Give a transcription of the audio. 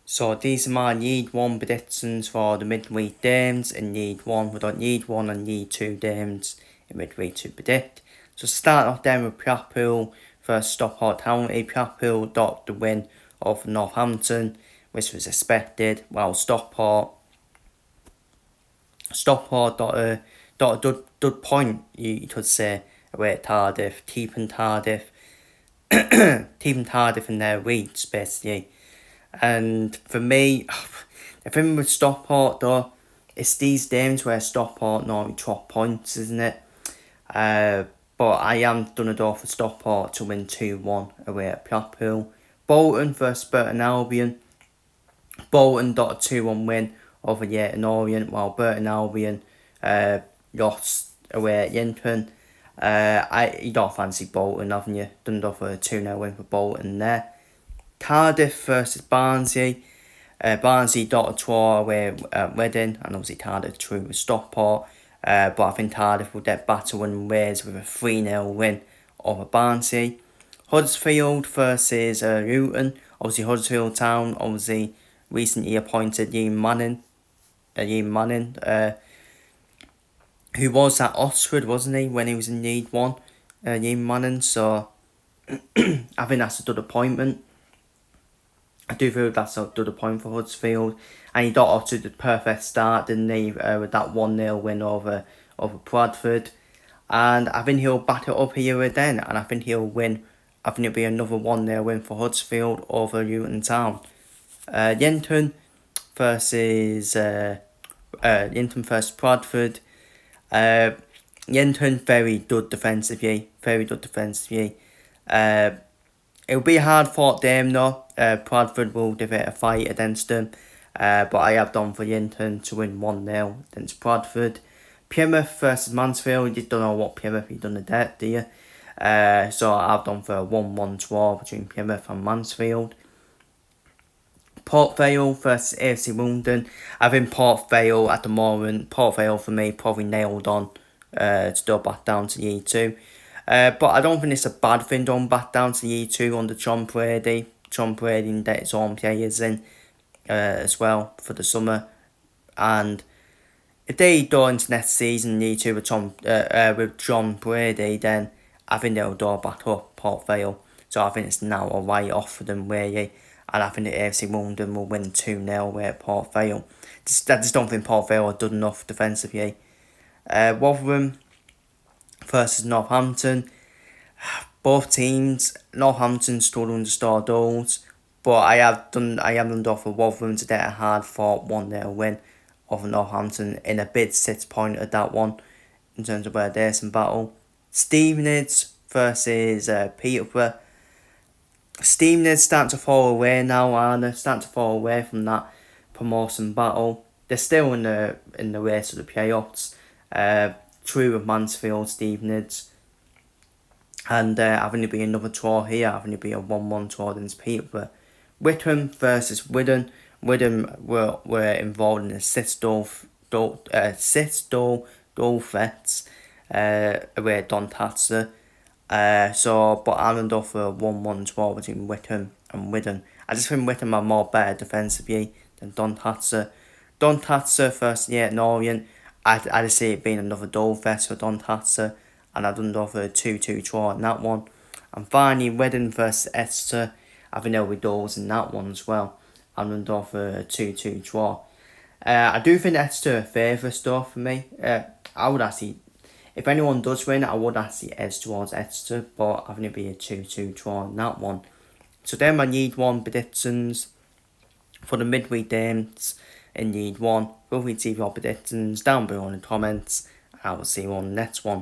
So these are my League 1 predictions for the midweek games in League 1. We've got League 1 and League 2 games in midweek to predict. So start off then with Blackpool versus Stockport Town. Blackpool got the win over Northampton, which was expected, while Stockport got a good point, you could say, away at Cardiff, keeping Cardiff in their reach, basically. And for me, the thing with Stockport though, it's these games where Stockport normally drop points, isn't it? But I am done it all for Stockport to win 2-1 away at Blackpool. Bolton versus Burton Albion. Bolton got a 2-1 win over Leyton Orient, while Burton Albion lost away at Yinton. You don't fancy Bolton, haven't you? Done it off for a 2-0 win for Bolton there. Cardiff versus Barnsley. Barnsley got a draw away at Reading, and obviously Cardiff drew with Stockport. But I think Cardiff will get better win ways with a 3-0 win over Barnsley. Huddersfield versus Luton. Obviously Huddersfield Town obviously recently appointed Ian Manning, who was at Oxford, wasn't he, when he was in League 1, Ian Manning. So I think that's a good appointment. I do feel that's a good point for Huddersfield. And he got off to the perfect start, didn't he, with that 1-0 win over Bradford. And I think he'll back it up here again, and I think he'll win. I think it'll be another 1-0 win for Huddersfield over Luton Town. Yinton versus Bradford. Yinton very good defensively. It'll be a hard fought game though. Bradford will give it a fight against them. But I have done for Yinton to win 1-0 against Bradford. Plymouth versus Mansfield. You don't know what Plymouth you've done that, do you? So I've done for a 1-1 draw between Plymouth and Mansfield. Port Vale versus AFC London. I think Port Vale at the moment, Port Vale for me probably nailed on to go back down to League 2. But I don't think it's a bad thing going back down to League 2 under John Brady. John Brady get his own players in as well for the summer. And if they go into next season League 2 with John Brady, then I think they'll go back up Port Vale. So I think it's now a write-off for them, really. And I think the AFC London will win 2-0 away at Port Vale. I just don't think Port Vale are good enough defensively. Rotherham versus Northampton. Both teams, Northampton struggling to score goals, but I have done for Rotherham to get a hard fought 1-0 win over Northampton in a bid 6 point at that one in terms of where there's some battle. Stevenage versus Peterborough. Stevenage starting to fall away now, aren't they? Starting to fall away from that promotion battle. They're still in the race of the playoffs. True with Mansfield, Stevenage. And I think it'll be another draw here. I think it'll be a 1-1 draw against Peterborough. Wickham versus Widden. Widden were involved in a 6-goal threats away at Doncaster. But I'm going for a 1-1 draw between Wickham and Widden. I just think Wickham are more better defensively than Doncaster. Doncaster versus Leyton Orient. I just see it being another goal fest for Doncaster, and I've done go for a 2-2 draw in that one. And finally, Reading versus Exeter. I think there'll be goals in that one as well. I'm done go for a 2-2 draw. I do think Exeter are favourites though for me. I would actually, if anyone does win, I would actually edge towards Exeter, but I think it'll be a 2-2 draw in that one. So then my League 1 predictions for the midweek games in League 1. Feel free to leave your predictions down below in the comments. I will see you on the next one.